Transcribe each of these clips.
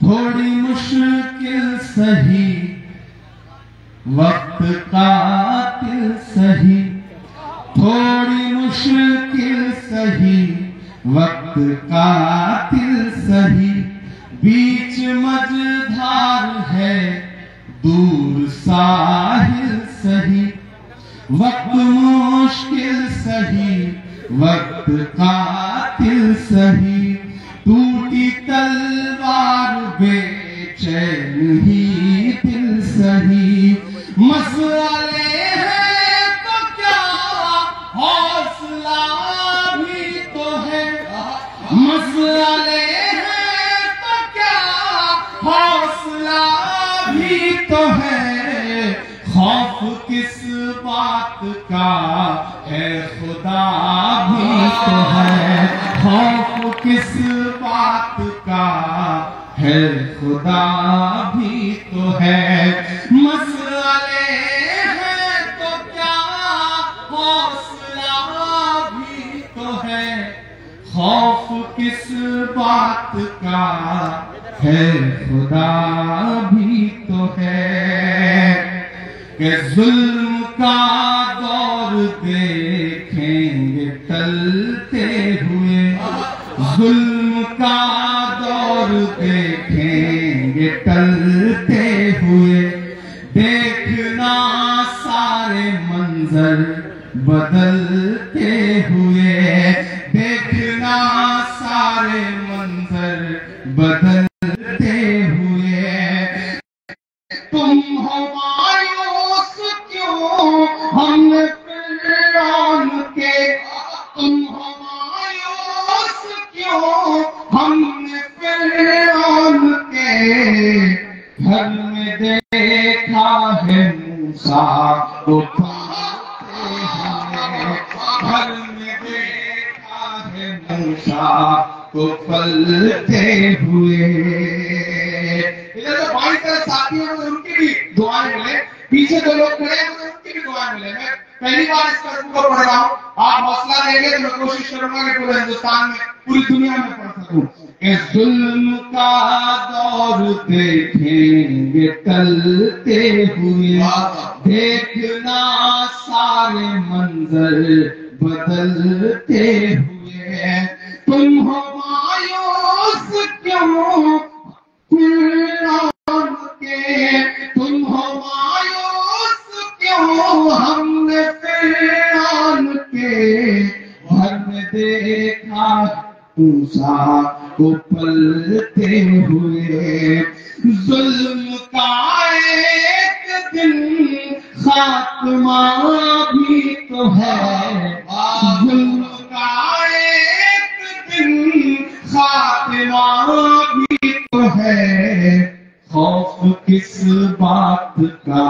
تھوڑی مشکل سہی وقت قاتل سہی، تھوڑی مشکل سہی وقت قاتل سہی، بیچ مجھدھار ہے دور ساحل سہی، وقت مشکل سہی وقت قاتل سہی، ٹوٹی تلوار بے چین ہی دل سہی، مسئلے ہیں تو کیا حوصلہ بھی تو ہے، مسئلے ہیں تو کیا حوصلہ بھی تو ہے، خوف کس بات کا ہے خدا بھی تو ہے، خوف کس بات کا ہے خدا بھی تو ہے، مسئلے ہیں تو کیا حوصلہ بھی تو ہے، خوف کس بات کا ہے خدا بھی تو ہے، کہ ظلم کا دور دیکھیں گے ٹلتے ہوئے، ظلم کا دور دیکھیں گے ٹلتے ہوئے، دیکھنا سارے منظر بدلتے ہوئے، دیکھنا سارے منظر بدلتے ہوئے، تم ہو مایوس کیوں ہم فرعون کے، تم ہو مایوس کیوں ہم فرعون کے، گھر میں دیکھا ہے موسیٰ کو پھلتے ہوئے، گھر میں دیکھا ہے موسیٰ کو پھلتے ہوئے، بائیں طرف ساتھیوں میں ان کی بھی دعائیں ملے، پیچھے جو لوگ کھڑے ہیں ان کی بھی دعائیں ملے، میں پہلی بار اس کرم کو پڑھ رہا ہوں، آپ حوصلہ دیں گے تو میں کوشش کروں گا کہ پورے ہندوستان میں پوری دنیا میں پڑھ سکوں، کہ ظلم کا دور دیکھیں گے ٹلتے ہوئے، دیکھنا سارے منظر بدلتے ہوئے، تم ہو مایوس کیوں فرعون کے، تم ہو مایوس کیوں ہم نے فرعون کے، گھر میں دیکھا موسیٰ کو پلتے ہوئے، ظلم کا ایک دن خاتمہ بھی تو ہے، ظلم کا ایک دن خاتمہ بھی تو ہے، خوف کس بات کا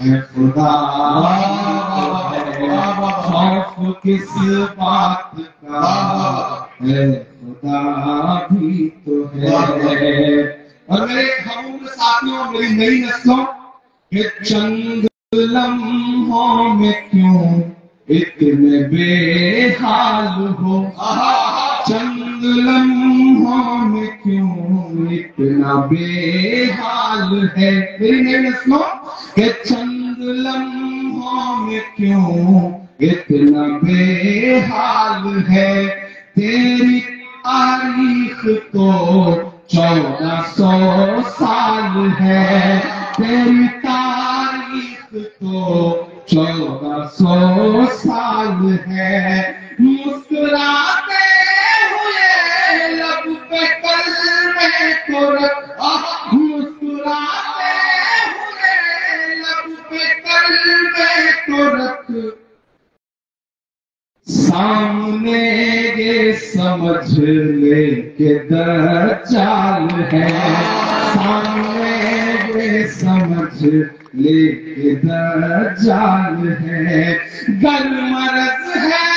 ہے خدا ہے، خوف کس بات کا ہے خدا بھی تو ہے، اور میرے ہم ساتھیوں میری نئی نسلوں کہ چند لمحوں میں کیوں اتنے بے حال ہو، چند لمحوں میں کیوں اتنا بے حال ہے، میری نئی نسلوں کہ چند لمحوں میں کیوں اتنا بے حال ہے، تیری تاریخ تو 1400 سال ہے، تیری تاریخ تو 1400 سال ہے، مسکراتے ہوئے لب پہ کلمے کو رکھ، مسکراتے ہوئے لب پہ کلمے کو رکھ، سامنے یہ سمجھ لے کہ دجال ہے، سامنے یہ سمجھ لے کہ دجال ہے، گر مرض ہے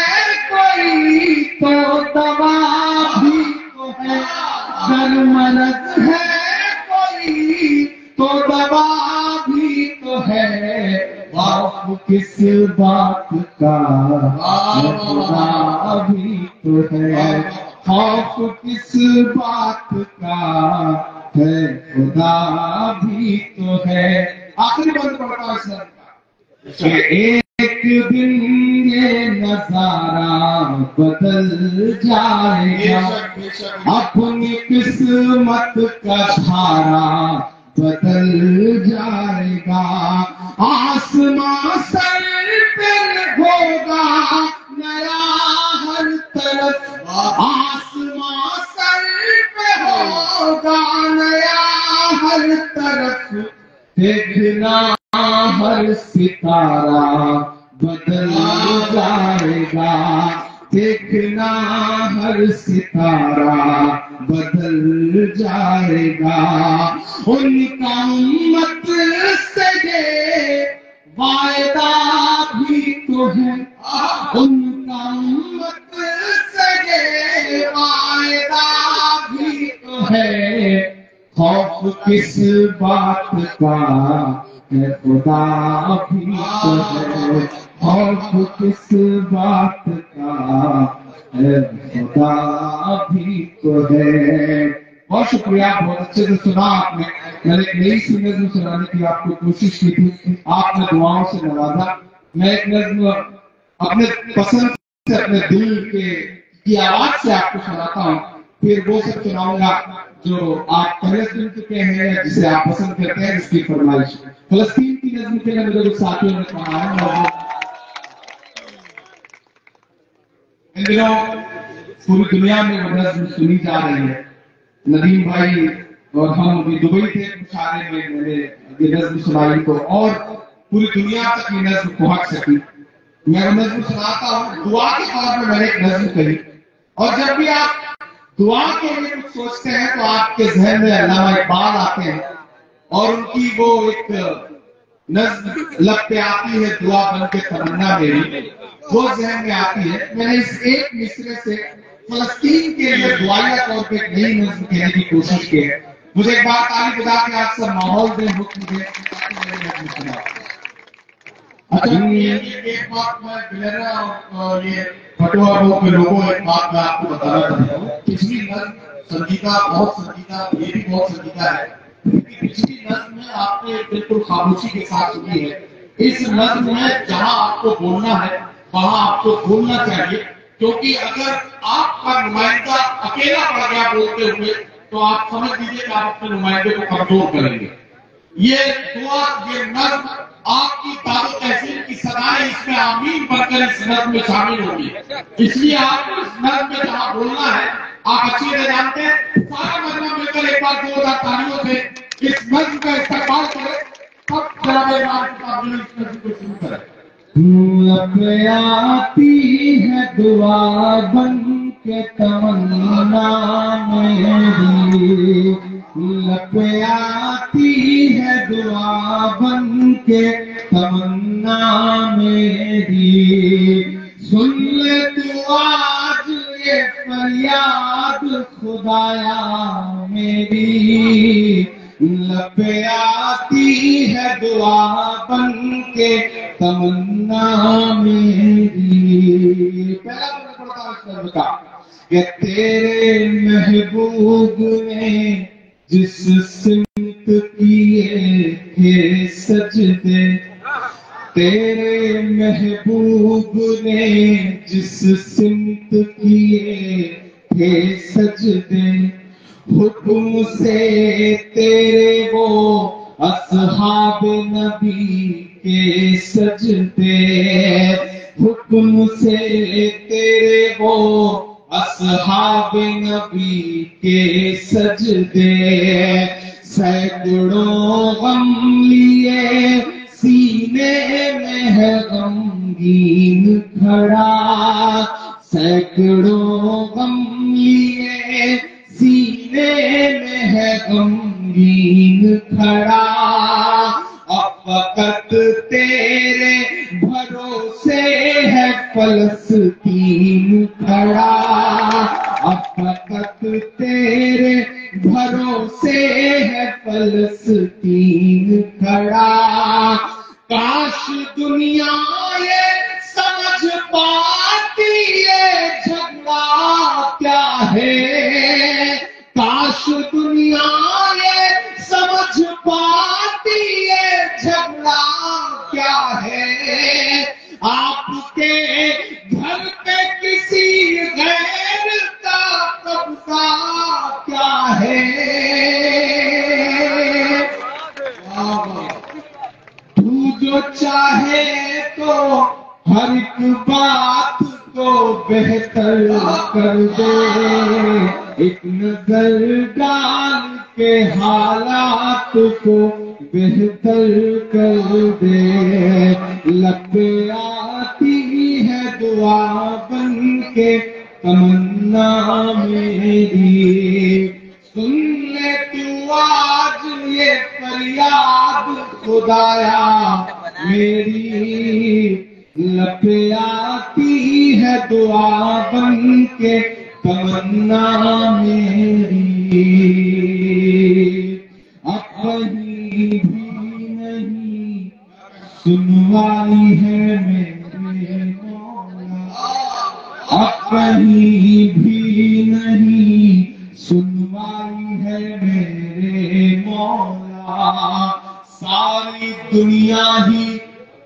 کوئی تو دوا بھی تو ہے، گر مرض ہے کوئی تو دوا بھی تو ہے، خوف کس بات کا خدا بھی تو ہے، خوف کس بات کا ہے خدا بھی تو ہے. آخری بند پڑھتا ہوں اس کا کہ ایک دن یہ نظارہ بدل جائے گا، اپنی قسمت کا دھارا بدل جائے گا. آسمان سر پہ ہوگا نیا ہر طرف، آسمان سر پہ ہوگا نیا ہر طرف. دیکھنا ہر ستارہ بدل جائے گا، دیکھنا ہر ستارہ بدل جائے گا. ان کا امت سے یہ وعدہ بھی تو ہے، ان کا امت سے یہ وعدہ بھی تو ہے. خوف کس بات کا ہے خدا بھی تو ہے، خوف کس بات کا ہے خدا بھی تو ہے. بہت شکریہ، بہت اچھے سے سنا آپ نے. میں نے ایک نئی سی نظم سنانے کی آپ کو کوشش کی تھی، آپ نے دعاؤں سے نوازا. میں ایک نظم اپنے پسند سے، اپنے دل کی آواز سے آپ کو سناتا ہوں، پھر وہ سب سناؤں گا جو آپ پہلے سن چکے ہیں یا جسے آپ پسند کرتے ہیں. اس کی فرمائش فلسطین کی نظم کے لیے میرے کچھ ساتھیوں نے کہا ہے. ان دنوں پوری دنیا میں وہ نظم سنی جا رہی ہے. ندیم بھائی اور ہم بھی دبئی تھے مشاعرے میں، میں نے یہ نظم سنائی تو اور پوری دنیا تک یہ نظم پہنچ سکی. میں وہ نظم سناتا ہوں. دعا کے طور پہ میں نے ایک نظم کہی، اور جب بھی آپ دعا کے لیے کچھ سوچتے ہیں تو آپ کے ذہن میں علامہ اقبال آتے ہیں، اور ان کی وہ ایک نظم لب پہ آتی ہے، دعا بن کے تمنا میری، وہ ذہن میں آتی ہے. میں نے اس ایک مصرے سے فلسطین کے لیے دعائیہ طور پہ ایک نئی نظم کہنے کی کوشش کی ہے. مجھے ایک بار تالی بجا کے آپ سب ماحول دیں، حکم دیں. اچھا ایک بات میں بلیرا اور یہ پٹوا کے لوگوں ایک بات میں آپ کو بتانا چاہتا ہوں. پچھلی نظم سنجیدہ، بہت سنجیدہ، یہ بھی بہت سنجیدہ ہے. پچھلی نظم میں آپ نے بالکل خاموشی کے ساتھ سنی ہے. اس نظم میں جہاں آپ کو بولنا ہے وہاں آپ کو بولنا چاہیے، کیونکہ اگر آپ کا نمائندہ اکیلا پڑ گیا بولتے ہوئے تو آپ سمجھ لیجیے کہ آپ اپنے نمائندے کو کمزور کریں گے. یہ دعا، یہ نظم آپ کی دعوت تحصیل کی صدائیں اس میں آمین بن کر اس نظم میں شامل ہوگی. اس لیے آپ اس نظم میں جہاں بولنا ہے آپ اچھی طرح جانتے ہیں. سارا مجمع مل کر ایک بار 2000 تالیوں سے اس نظم کا استقبال کرے، تب جناب امام کتاب اس نظم کو شروع کریں. لب آتی ہے دعا بن کے تمنا میری، لب آتی ہے دعا بن کے تمنا میری. سن لے تو آج یہ فریاد خدایا میری، لب آتی ہے دعا بن کے تمنا میری. پہلا پڑھتا ہوں اس کا کہ تیرے محبوب نے جس سمت کیے تھے سجدے، تیرے محبوب نے جس سمت کیے تھے سجدے، حکم سے تیرے وہ اصحاب نبی کے سجدے، حکم سے تیرے وہ اصحاب نبی کے سجدے. سینکڑوں غم لیے سینے میں ہے غمگین کھڑا، سینکڑوں غم لیے سینے میں ہے غمگین کھڑا. اب فقط تیرے بھروسے ہے فلسطین کھڑا، اب فقط تیرے بھروسے ہے فلسطین کھڑا. کاش دنیا یہ سمجھ پاتی یہ جھگڑا کیا ہے، کاش دنیا یہ بہتر کر دے، ایک نظر ڈال کے حالات کو بہتر کر دے، لب پہ آتی ہے دعا بن کے تمنا میری، سن لے تو آج یہ فریاد خدایا میری، لب پہ آتی ہے دعا بن کے تمنا میری، اب کہیں بھی نہیں سنوائی ہے میرے مولا، اب کہیں بھی نہیں سنوائی ہے میرے مولا، ساری دنیا ہی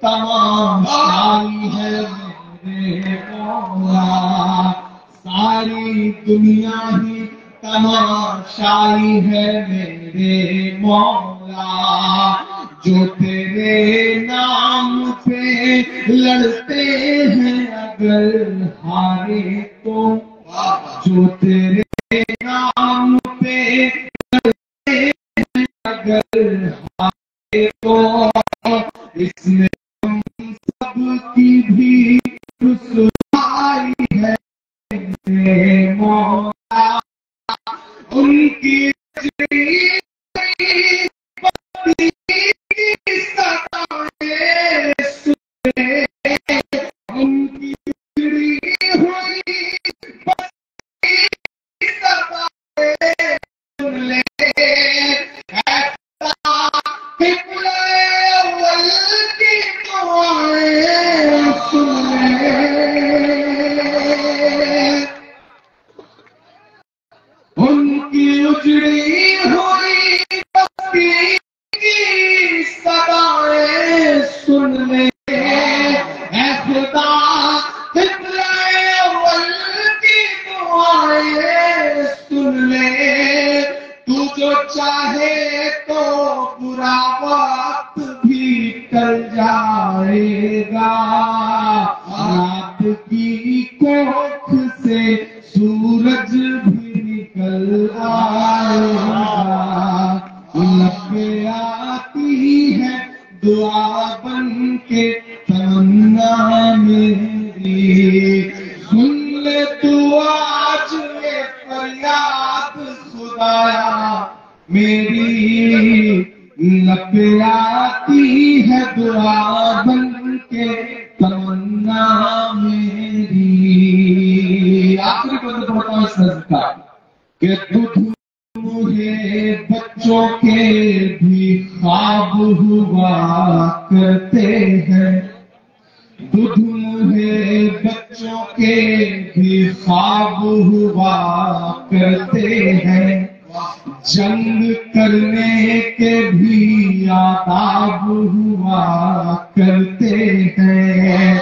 تماشائی ہے میرے مولا، ساری دنیا ہی تماشائی ہے میرے مولا، جو تیرے نام پہ لڑتے ہیں اگر ہارے تو، جو تیرے نام پہ لڑتے ہیں اگر ہارے تو، اس میں ہم سب کی بھی رسوائی ہے میرے مولا، ان کی چاہے تو برا وقت بھی ٹل جائے گا، رات کی کوکھ سے سورج بھی نکل آئے گا، لب پہ آتی ہے دعا بن کے تمنا میری، سن لے تو آج یہ فریاد خدایا میری، لب پہ آتی ہے دعا بن کے تمنا میری۔ آخری بند پڑھتا ہوں اس نظر کا کہ دودھ مجھے بچوں کے بھی خواب ہوا کرتے ہیں، دودھ مجھے بچوں کے بھی خواب ہوا کرتے ہیں، جنگ کرنے کے بھی آداب ہوا کرتے ہیں،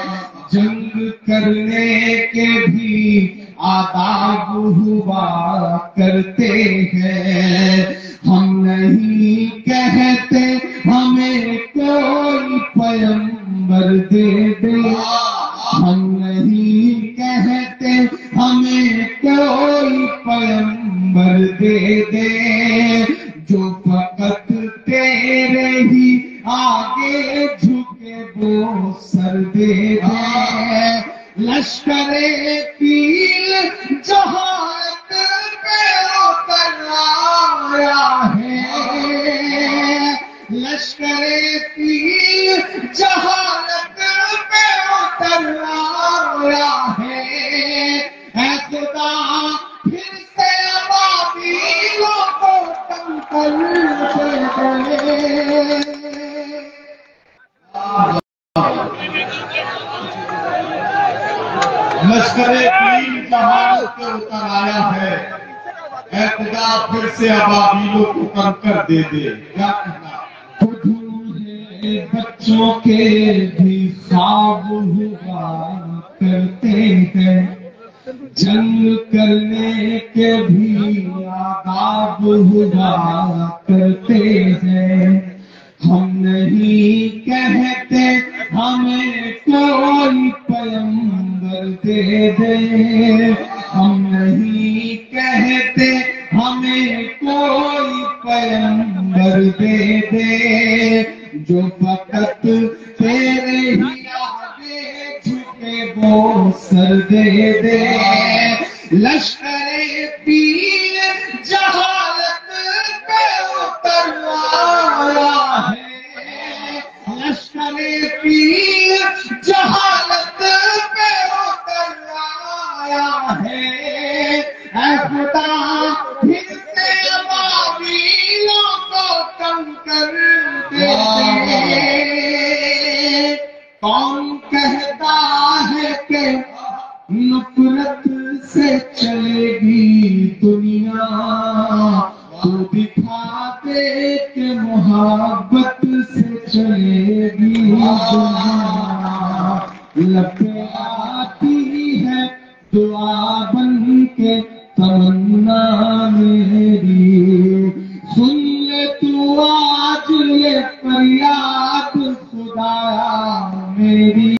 جنگ کرنے کے بھی آداب ہوا کرتے ہیں، ہم نہیں کہتے ہمیں کوئی پیغمبر دے دے، ہم نہیں کہتے ہمیں کوئی پیغمبر دے دے، جو فقط تیرے ہی آگے جھکے وہ سر دے دے، لشکر پیل جہالت پہ اتر آیا ہے، لشکر پیل جہالت پہ اتر آیا ہے، اے خدا پھر سے ابابیلوں کو ٹنکل دے۔ لشکر پیل جہالت پہ اتر آیا ہے، اے خدا پھر سے ابابیلوں کو کم کر دے دے۔ کیا کہنا؟ بچوں کے بھی خواب ہوا کرتے ہیں، جنگ کرنے کے بھی آداب ہوا کرتے ہیں، ہم نہیں کہتے ہمیں کوئی پیغمبر کر دے دے. ہم نہیں کہتے ہمیں کوئی پیغمبر دے دے جو فقط تیرے ہی آگے جھکے وہ سر دے دے. لشکر پیر جہالت پہ اتر آیا ہے. لشکر پیر جہالت پہ اتر آیا ہے. اے خدا پھر سے ابابیلوں کو کم کر دے. کون کہتا ہے کہ نفرت سے چلے گی دنیا, تو دکھا دے کہ محبت سے چلے گی دنیا. لب پہ آتی ہے دعا بن کے تمنا میں